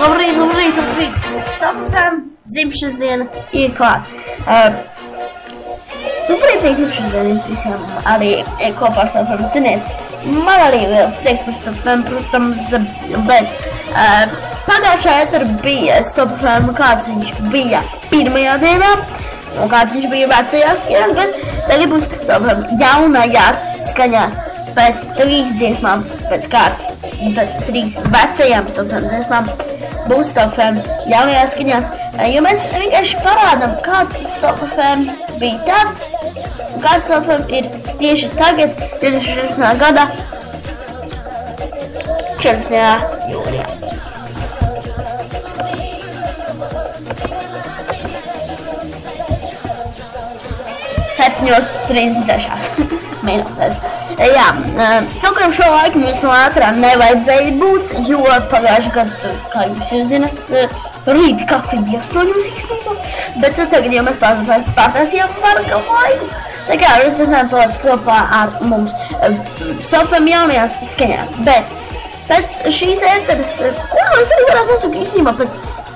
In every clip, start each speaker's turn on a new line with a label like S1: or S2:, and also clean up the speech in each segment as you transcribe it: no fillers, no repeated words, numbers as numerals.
S1: Labrīt. Stop dzimšanas diena ir klāt. Priecīgi dzimšanas diena jums visiem arī kopā ar Stop sviniet. Man arī liels prieks par Stop, protams, bet pagājušā ētera bija Stop, kāds viņš bija pirmajā dienā, un kāds viņš bija vecajās dienās, bet tagad būs Stop jaunajās skaņās. Pēc 3 dziesmām, pēc 3 vecajām Stop dziesmām būs Stop jaunajās skaņās, jo mēs vienkārši parādām, kāds Stop bija tad, un kāds Stop ir tieši tagad, 2016. gada 14. jūlijā. Septiņos 36 minūtēs. Jā, kaut kādam šo laiku mums ātrāk nevajadzēja būt, jo pagājuši gadu, kā jūs zināt, rīta kafija bija 8 īstenībā, bet tagad jau mēs pārtaisījām pārkam laiku. Tā kā rezultāti paliec kopā ar mums Stop jaunajās skaņās, bet pēc šīs ēteras, ko es arī varētu nosaukt īstenībā pēc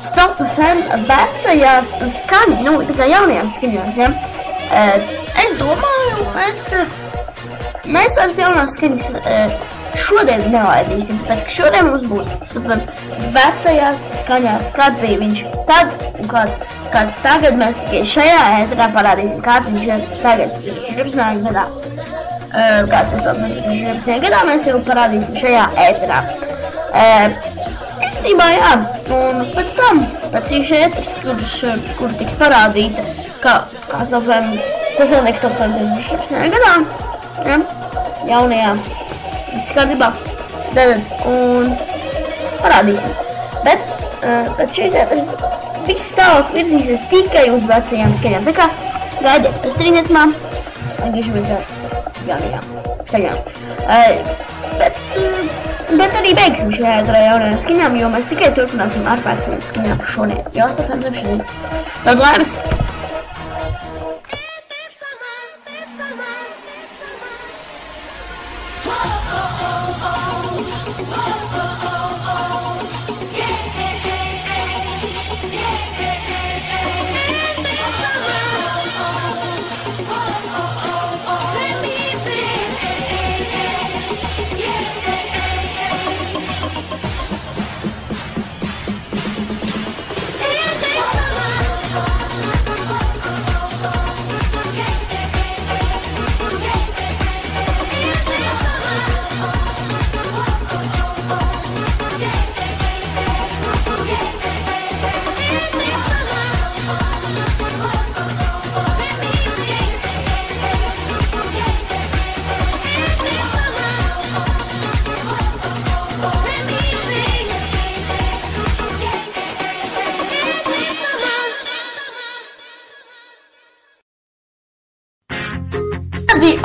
S1: Stop vecajās skaņas, nu, tā kā jaunajās skaņās, ja? Es domāju, mēs vairs jaunās skaņas šodien nelaidīsim, tāpēc, ka šodien mums būs vecajās skaņās, kāds bija viņš tad un kāds tagad. Mēs tikai šajā ēterā parādīsim, kāds viņš ir tagad 2014. gadā. Kāds ir 2014. gadā, mēs jau parādīsim šajā ēterā. Īstenībā, jā, un pēc tam, pēc šīs ēteras, kur tiks parādīta, kā Stop, kas notiek Stop 2014. gadā, ja, jaunajā, viss kārtībā, tad, un parādīsim. Bet pēc šīs ēteras viss tālāk virzīsies tikai uz vecajām skaņām. Tā kā gaidiet pēc 3 dziesmām, griežamies ar jaunajām skaņām. Bet arī beigsim šajā ēterā jaunajām skaņām, jo mēs tikai turpināsim ar vecajām skaņām šodien. Jo Stop dzimšanas. Daudz laimes!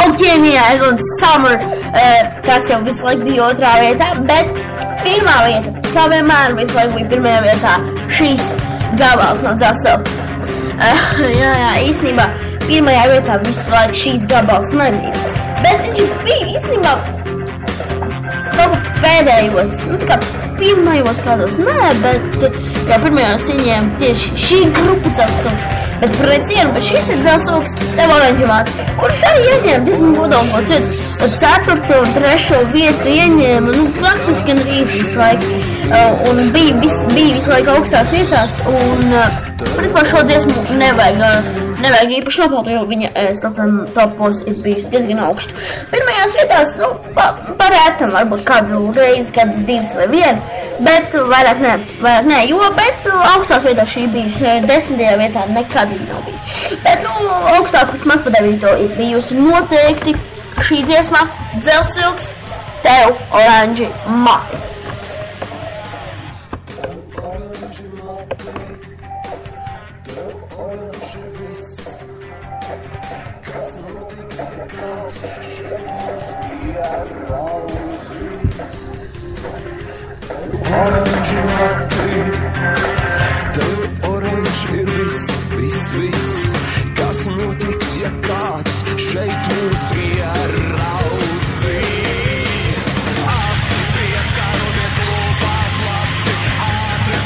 S1: Okeānijā un Summer, kas jau visu laiku bija 2. vietā, bet 1. vieta, kā vienmēr, visu laiku bija 1. vietā šīs gabals no Zaso. Jā, īstenībā 1. vietā visu laiku šīs gabals nebija, bet viņš bija īstenībā kaut pēdējos, nu tā kā pirmajos tādos, nē, bet jau pirmajos viņiem tieši šī grupa Zaso. Bet pret cienu, bet šis ir Zasoks, tev oranžamāti, kurš arī ieņēma diezgan godalgots vietas. 4. un 3. vietu ieņēma, nu, praktiski gan visu laiku. Un bija visu laiku augstās vietās, un, principā, šo dziesmu nevajag īpaši nopelt, jo viņa topos ir bijis diezgan augstu. Pirmajās vietās, nu, parētam, varbūt kādu reizi, kādas 2 vai 1. Bet vairāk nē, jo, bet augstās vietās šī bijis 10. vietā nekad nav bijis. Bet, nu, augstāk vismaz pa 9. ir bijusi noteikti šī dziesma Dzelzsilks, tev oranži mati.
S2: Oranži mati, tev oranži ir viss, kas notiks, ja kāds šeit mūs ieraudzīs. Asi pieskaroties lopās lasi, ātri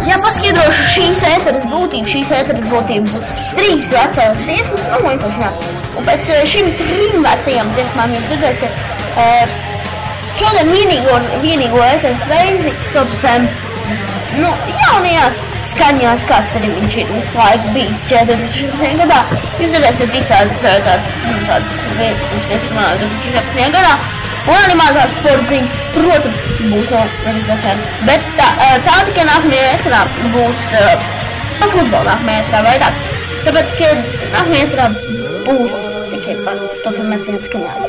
S1: Jā, paskaidrošu šīs ēteras būtību. Šīs ēteras būtība būs 3 vecās dziesmas, vienkārši jā. Un pēc šīm 3 vecajām dziesmām jūs dzirdēsiet šodien vienīgo ēteras reizi Stop FM. Jaunajās skaņās, kāds arī viņš ir visu laiku bijis 2016. gadā. Jūs dzirdēsiet visādas tādas lietas, kuras mēs runājam 2016. gadā. Un arī mazās sporta ziņas, protams, būs no RZFM. Bet tā tikai nākamajā ēterā būs futbola nākamajā ēterā vairāk. Tāpēc, ka nākamajā ēterā būs tikai par Stop FM vecajām skaņām.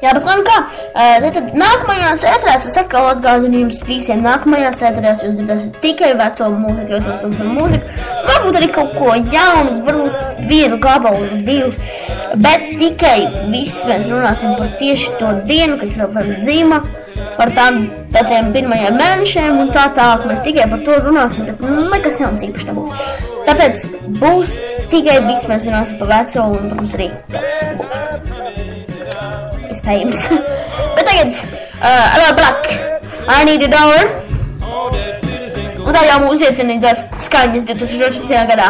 S1: Jā, bet kā, tad nākamajās ēterās es atkal atgādinu jums visiem, nākamajās ēterās jūs dzirdēsiet tikai veco mūziku, jo tas ir mūzika, varbūt arī kaut ko jaunu, varbūt vienu gabalu, 2, bet tikai viss mēs runāsim par tieši to dienu, kad cilvēkam dzīma, par tādiem pirmajiem mēnešiem un tā tālāk, mēs tikai par to runāsim, tad nekas jauns īpaši nebūs. Tāpēc būs tikai viss mēs runāsim par veco un, protams, arī iespējams. Bet tagad, Ella Black, I Need $1. Un tā jau mūsu iecenītās skaņas 2016. gadā.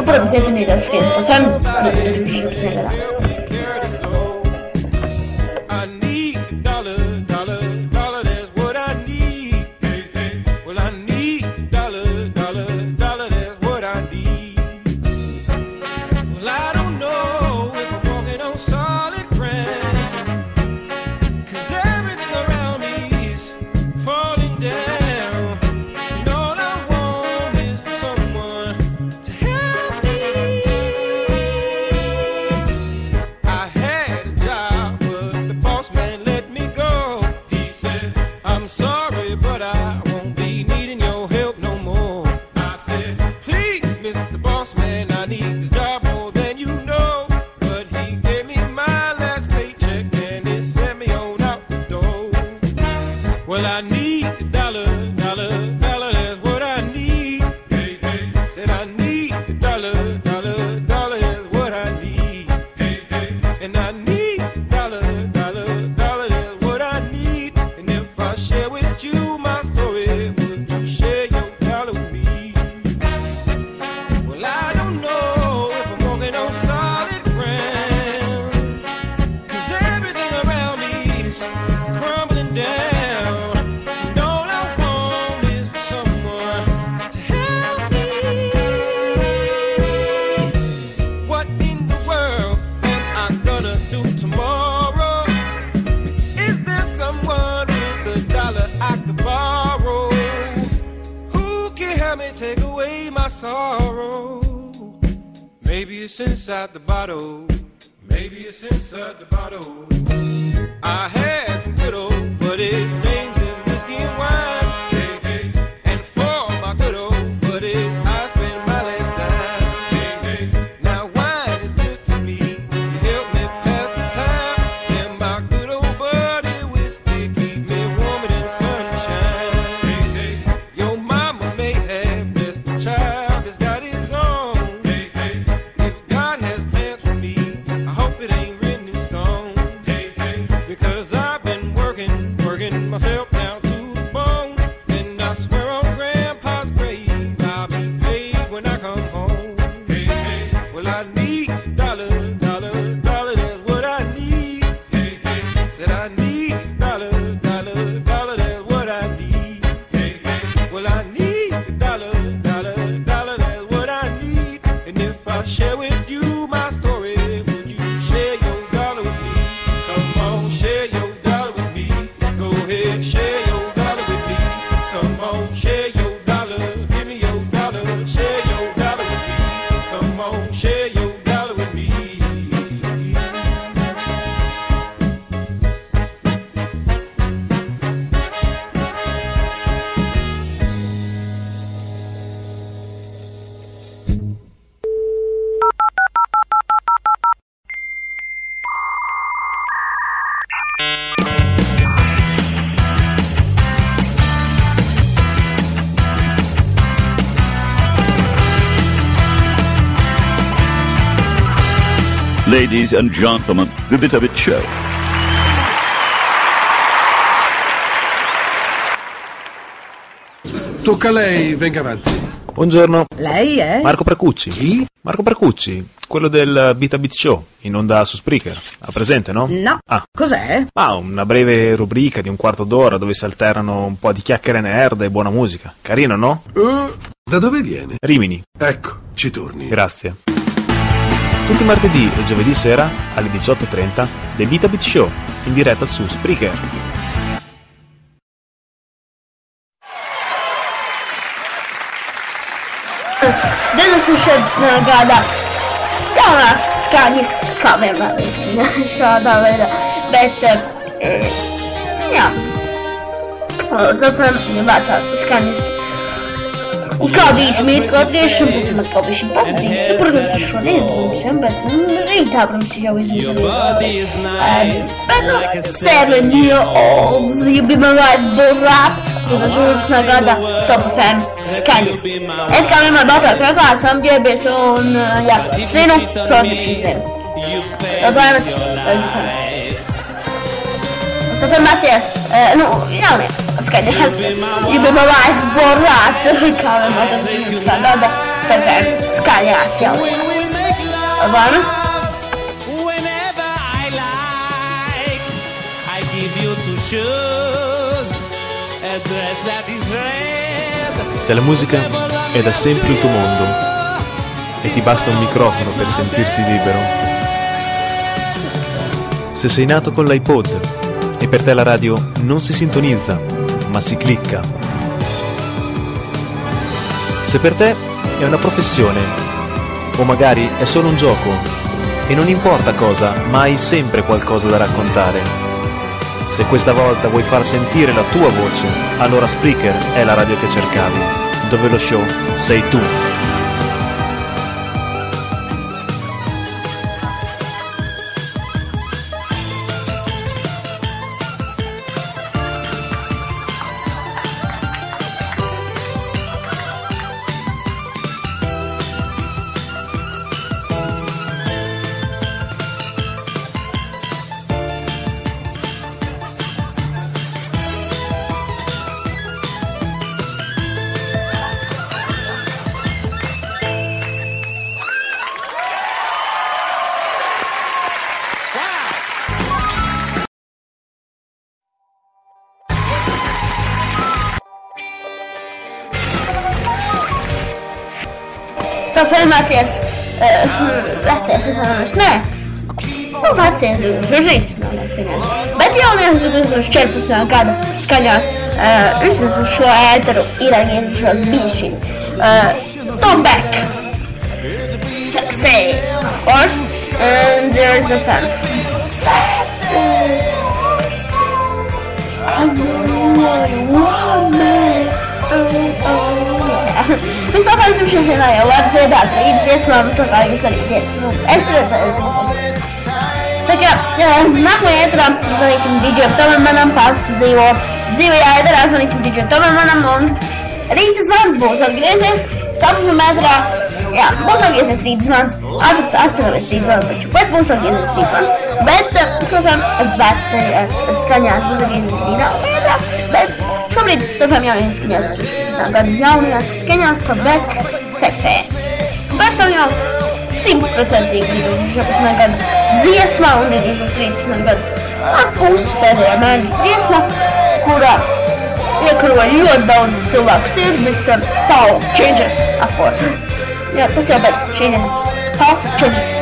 S1: Protams, iecenītās skaņas FM 2016. gadā.
S3: Maybe it's inside the bottle. Maybe it's inside the bottle. I had some good old buddies, names is whiskey and wine. Hey, hey. And for my good old buddies, I spent my last dime. Hey, hey. Now wine is good to me. You help me pass the time. And my good old buddy whiskey keep me warmer than sunshine. Hey, hey. Your mama may have blessed the child that's got his own. Myself
S4: Ladies and gentlemen, the Bit of It Show.
S5: Tocca a lei, venga avanti.
S6: Buongiorno.
S7: Lei è?
S6: Marco Precucci.
S5: Chi?
S6: Marco Precucci, quello del Beat a Beat Show, in onda su Spreaker. Ha presente, no?
S7: No.
S6: Ah.
S7: Cos'è?
S6: Una breve rubrica di un quarto d'ora dove si alternano un po' di chiacchiere nerd e buona musica. Carino, no?
S5: Da dove viene?
S6: Rimini.
S5: Ecco, ci torni.
S6: Grazie. Tutti i martedì e giovedì sera alle 18:30 The Beat a Beat Show, in diretta su Spreaker.
S1: Deze sušebsna gada. Jaunās skaņas, kā vienmēr izskan šādā veidā. Bet, jā, saprotam, vecās skaņas. Uz kādu īsi mīti, kā tiešām būs man kaut bišķi patīk. Protams, šodien būsim, bet rītā, protams, jau izmēs. Bet, seven year old, you be my wife, Borat. 2020. gada Stop FM skaņas. Es kā vienmēr Baltāk Rakā esam ģērbies un, jā, zinu, protams, zinu. Jautājums, Stop FM mācies, jaunie skaņas. You be my wife, Borat. Kā vienmēr 2020. gada Stop FM skaņās jaunās. Jautājums.
S8: Whenever I like, I give you two shoes.
S6: Se la musica è da sempre il tuo mondo e ti basta un microfono per sentirti libero, se sei nato con l'iPod e per te la radio non si sintonizza ma si clicca, se per te è una professione o magari è solo un gioco e non importa cosa, ma hai sempre qualcosa da raccontare, se questa volta vuoi far sentire la tua voce, allora Spreaker è la radio che cercavi, dove lo show sei tu.
S1: Stop FM mācies, vecais, es varu nē. Vecais 2013. skaņās. Bet jaunies 2014. gada skaņās, vismaz uz šo ēteru ir iezīšos bijuši. Tom Beck, Sexy, of course, and there's a fan. Mēs tā kā esam šeit zināju, jau var dziedāt līdz dziesmām, tā kā jūs arī dziedat. Es redzēju. Tā kā nākamajā ēterā zvanīsim DJam Tomermanam, dzīvo dzīvajā ēterā zvanīsim DJam Tomermanam un rīta zvans būs atgriezies. Sapņu ēterā, jā, būs atgriezies rīta zvans. Atceramies rīta zvans taču, bet būs atgriezies rīta zvans. Bet, skatām, vecajās skaņās būs atgriezies rītā ēterā, bet šobrīd tādām jaunajās skaņās, tādām jaunajās skaņās, kā Beck, Sexy. Pēc tam jau 100% 2014. gada dziesma un 2013. gada ar pusi pēdējā mēneša dziesma, kurā iekaroja ļoti daudz cilvēku sirdis, Power Changes, of course. Jā, tas jau pēc šī Power Changes.